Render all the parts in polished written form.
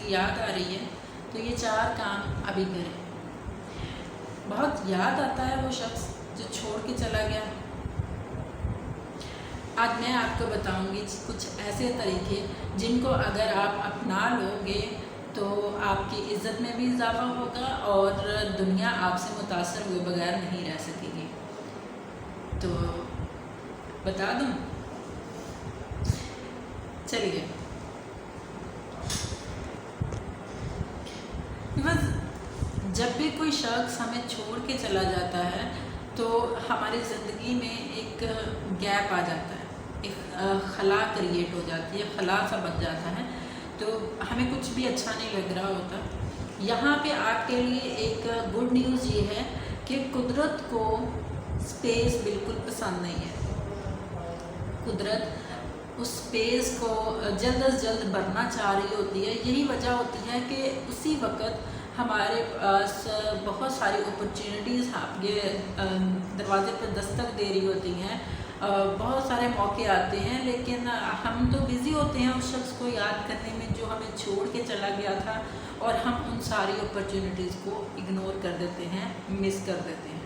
کی یاد آ رہی ہے تو یہ 4 کام ابھی کریں۔ بہت یاد آتا ہے وہ شخص جو چھوڑ کے چلا گیا۔ آج میں آپ کو بتاؤں گی کچھ ایسے طریقے جن کو اگر آپ اپنا لو گے تو آپ کی عزت میں بھی اضافہ ہوگا اور دنیا آپ سے متاثر ہوئے بغیر نہیں رہ سکے گی۔ تو بتا دوں، چلیے۔ بس جب بھی کوئی شخص ہمیں چھوڑ کے چلا جاتا ہے تو ہماری زندگی میں ایک گیپ آ جاتا ہے، ایک خلا کریٹ ہو جاتی ہے، خلا سا بن جاتا ہے، تو ہمیں کچھ بھی اچھا نہیں لگ رہا ہوتا۔ یہاں پہ آپ کے لیے ایک گڈ نیوز یہ ہے کہ قدرت کو اسپیس بالکل پسند نہیں ہے۔ قدرت اس اسپیس کو جلد از جلد بھرنا چاہ رہی ہوتی ہے۔ یہی وجہ ہوتی ہے کہ اسی وقت ہمارے پاس بہت ساری اپرچونیٹیز آپ کے دروازے پر دستک دے رہی ہوتی ہیں، بہت سارے موقع آتے ہیں، لیکن ہم تو بزی ہوتے ہیں اس شخص کو یاد کرنے میں جو ہمیں چھوڑ کے چلا گیا تھا، اور ہم ان ساری اپرچونیٹیز کو اگنور کر دیتے ہیں، مس کر دیتے ہیں،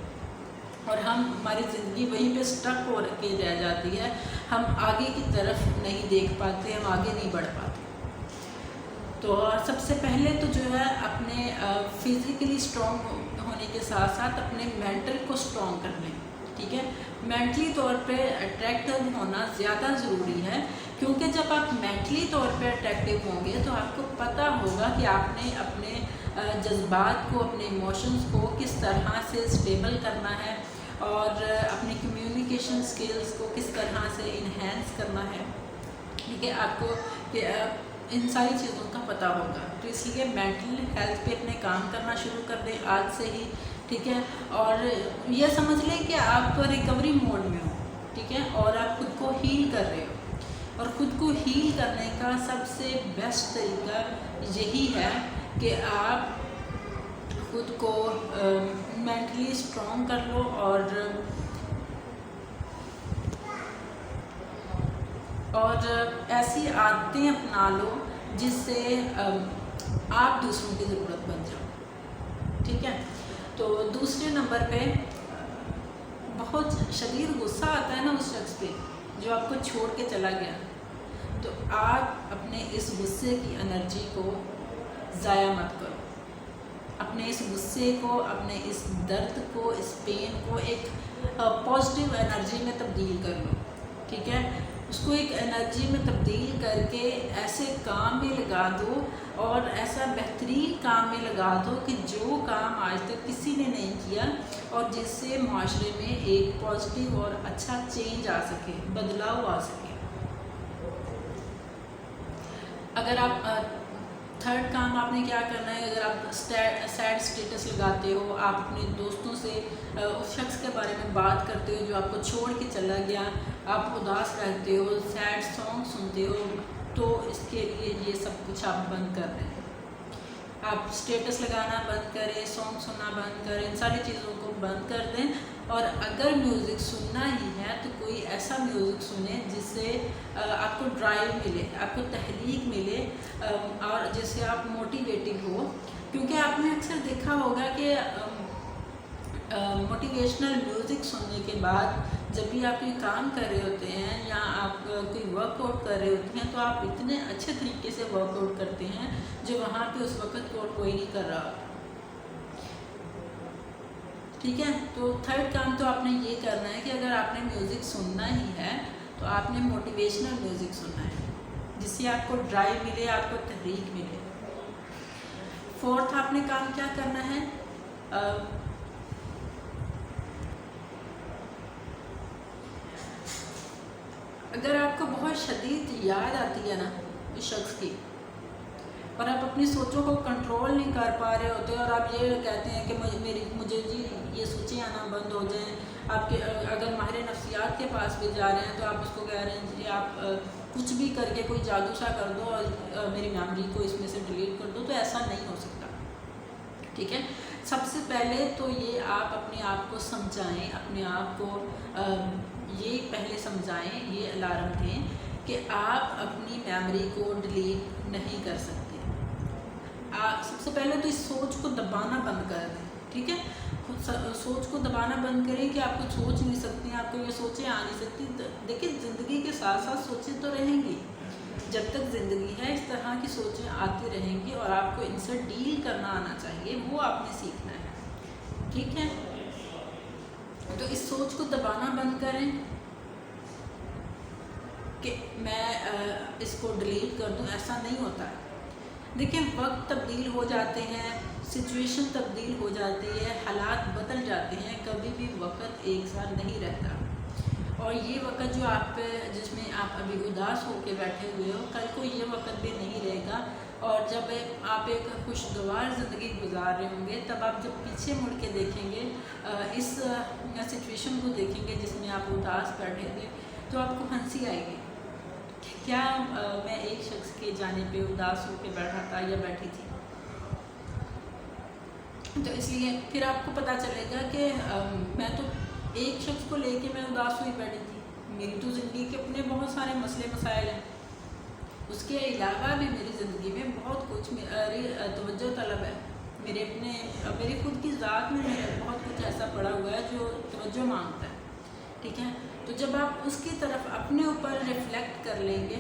اور ہماری زندگی وہیں پہ اسٹک ہو کے رہ جاتی ہے۔ ہم آگے کی طرف نہیں دیکھ پاتے، ہم آگے نہیں بڑھ پاتے۔ تو سب سے پہلے تو جو ہے اپنے فزیکلی اسٹرانگ ہونے کے ساتھ ساتھ اپنے مینٹل کو اسٹرانگ کر لیں، ٹھیک ہے۔ مینٹلی طور پہ اٹریکٹیو ہونا زیادہ ضروری ہے، کیونکہ جب آپ مینٹلی طور پہ اٹریکٹیو ہوں گے تو آپ کو پتہ ہوگا کہ آپ نے اپنے جذبات کو، اپنے ایموشنز کو کس طرح سے اسٹیبل کرنا ہے، اور اپنی کمیونیکیشن سکلز کو کس طرح سے انہینس کرنا ہے، ٹھیک ہے۔ آپ کو ان ساری چیزوں کا پتہ ہوگا، تو اس لیے مینٹل ہیلتھ پہ اپنے کام کرنا شروع کر دیں آج سے ہی، ٹھیک ہے۔ اور یہ سمجھ لیں کہ آپ ریکوری موڈ میں ہو، ٹھیک ہے، اور آپ خود کو ہیل کر رہے ہو، اور خود کو ہیل کرنے کا سب سے بیسٹ طریقہ یہی ہے کہ آپ خود کو مینٹلی اسٹرانگ کر لو، اور ایسی عادتیں اپنا لو جس سے آپ دوسروں کی ضرورت بن جاؤ، ٹھیک ہے۔ تو دوسرے نمبر پہ بہت شدید غصہ آتا ہے نا اس شخص پہ جو آپ کو چھوڑ کے چلا گیا، تو آپ اپنے اس غصے کی انرجی کو ضائع مت کرو۔ اپنے اس غصے کو، اپنے اس درد کو، اس پین کو ایک پازیٹیو انرجی میں تبدیل کر لو، ٹھیک ہے۔ اس کو ایک انرجی میں تبدیل کر کے ایسے کام میں لگا دو، اور ایسا بہترین کام میں لگا دو کہ جو کام آج تک کسی نے نہیں کیا، اور جس سے معاشرے میں ایک پازیٹیو اور اچھا چینج آ سکے، بدلاؤ آ سکے۔ اگر آپ تھرڈ کام آپ نے کیا کرنا ہے، اگر آپ سیڈ اسٹیٹس لگاتے ہو، آپ اپنے دوستوں سے اس شخص کے بارے میں بات کرتے ہو جو آپ کو چھوڑ کے چلا گیا، آپ اداس رہتے ہو، سیڈ سانگ سنتے ہو، تو اس کے لیے یہ سب کچھ آپ بند کر دیں۔ آپ اسٹیٹس لگانا بند کریں، سانگ سننا بند کریں، ان ساری چیزوں کو بند کر دیں، اور اگر میوزک سننا ہی ہے تو کوئی ایسا میوزک سنیں جس سے آپ کو ڈرائیو ملے، آپ کو تحریک ملے، اور جس سے آپ موٹیویٹڈ ہو، کیونکہ آپ نے اکثر دیکھا ہوگا کہ موٹیویشنل میوزک سننے کے بعد جب بھی آپ یہ کام کر رہے ہوتے ہیں یا آپ کوئی ورک آؤٹ کر رہے ہوتے ہیں تو آپ اتنے اچھے طریقے سے ورک آؤٹ کرتے ہیں جو وہاں پہ اس وقت اور کوئی نہیں کر رہا ہوتا، ٹھیک ہے۔ تو تھرڈ کام تو آپ نے یہ کرنا ہے کہ اگر آپ نے میوزک سننا ہی ہے تو آپ نے موٹیویشنل میوزک سننا ہے جس سے آپ کو ڈرائیو ملے، آپ کو تحریک ملے۔ فورتھ آپ نے کام کیا کرنا ہے، اگر آپ کو بہت شدید یاد آتی ہے نا اس شخص کی، اور آپ اپنی سوچوں کو کنٹرول نہیں کر پا رہے ہوتے، اور آپ یہ کہتے ہیں کہ مجھے جی یہ سوچیں آنا بند ہو جائیں، آپ کے اگر ماہر نفسیات کے پاس بھی جا رہے ہیں تو آپ اس کو کہہ رہے ہیں جی آپ کچھ بھی کر کے کوئی جادو سا کر دو اور میری میموری کو اس میں سے ڈیلیٹ کر دو، تو ایسا نہیں ہو سکتا، ٹھیک ہے۔ سب سے پہلے تو یہ آپ اپنے آپ کو سمجھائیں، اپنے آپ کو یہ پہلے سمجھائیں، یہ الارم دیں کہ آپ اپنی میموری کو ڈیلیٹ نہیں کر سکتے، سب سے پہلے تو اس سوچ کو دبانا بند کر دیں، ٹھیک ہے؟ سوچ کو دبانا بند کریں کہ آپ کچھ سوچ نہیں سکتی ہیں، آپ کو یہ سوچیں آ نہیں سکتی۔ دیکھیں زندگی کے ساتھ ساتھ سوچیں تو رہیں گی، جب تک زندگی ہے اس طرح کی سوچیں آتی رہیں گی، اور آپ کو ان سے ڈیل کرنا آنا چاہیے، وہ آپ نے سیکھنا ہے، ٹھیک ہے؟ تو اس سوچ کو دبانا بند کریں کہ میں اس کو ڈیلیٹ کر دوں، ایسا نہیں ہوتا ہے۔ دیکھیں وقت تبدیل ہو جاتے ہیں، سچویشن تبدیل ہو جاتی ہے، حالات بدل جاتے ہیں، کبھی بھی وقت ایک سا نہیں رہتا، اور یہ وقت جو آپ جس میں آپ ابھی اداس ہو کے بیٹھے ہوئے ہو، کل کو یہ وقت بھی نہیں رہے گا، اور جب آپ ایک خوشگوار زندگی گزار رہے ہوں گے، تب آپ جب پیچھے مڑ کے دیکھیں گے، اس سچویشن کو دیکھیں گے جس میں آپ اداس بیٹھے تھے، تو آپ کو ہنسی آئے گی، کیا میں ایک شخص کے جانے پہ اداس ہو کے بیٹھا تھا یا بیٹھی تھی؟ تو اس لیے پھر آپ کو پتہ چلے گا کہ میں تو ایک شخص کو لے کے میں اداس ہوئی بیٹھی تھی، میری تو زندگی کے اپنے بہت سارے مسئلے مسائل ہیں، اس کے علاوہ بھی میری زندگی میں بہت کچھ میری توجہ طلب ہے، میری خود کی ذات میں بہت کچھ ایسا پڑا ہوا ہے جو توجہ مانگتا ہے، ٹھیک ہے؟ تو جب آپ اس کی طرف اپنے اوپر ریفلیکٹ کر لیں گے،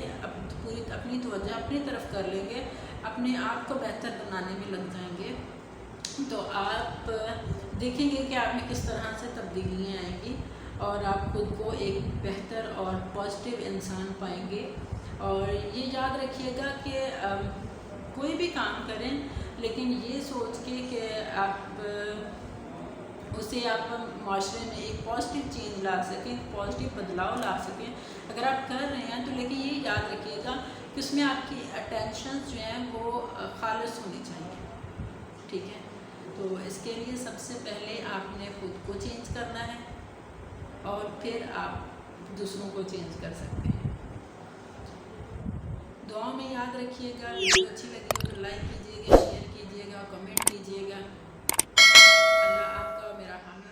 پوری اپنی توجہ اپنی طرف کر لیں گے، اپنے آپ کو بہتر بنانے میں لگ جائیں گے، تو آپ دیکھیں گے کہ آپ میں کس طرح سے تبدیلیاں آئیں گی، اور آپ خود کو ایک بہتر اور پازیٹیو انسان پائیں گے۔ اور یہ یاد رکھیے گا کہ کوئی بھی کام کریں، لیکن یہ سوچ کے کہ آپ اسے آپ معاشرے میں ایک پازیٹیو چینج لا سکیں، پازیٹیو بدلاؤ لا سکیں۔ اگر آپ کر رہے ہیں تو لیکن یہ یاد رکھیے گا کہ اس میں آپ کی اٹینشنز جو ہیں وہ خالص ہونی چاہیے، ٹھیک ہے؟ تو اس کے لیے سب سے پہلے آپ نے خود کو چینج کرنا ہے، اور پھر آپ دوسروں کو چینج کر سکتے ہیں۔ دعاؤں میں یاد رکھیے گا، ویڈیو اچھی لگی ہو تو لائک کیجیے گا، شیئر کیجیے گا، کمنٹ کیجیے گا۔ اللہ آپ کا میرا حامی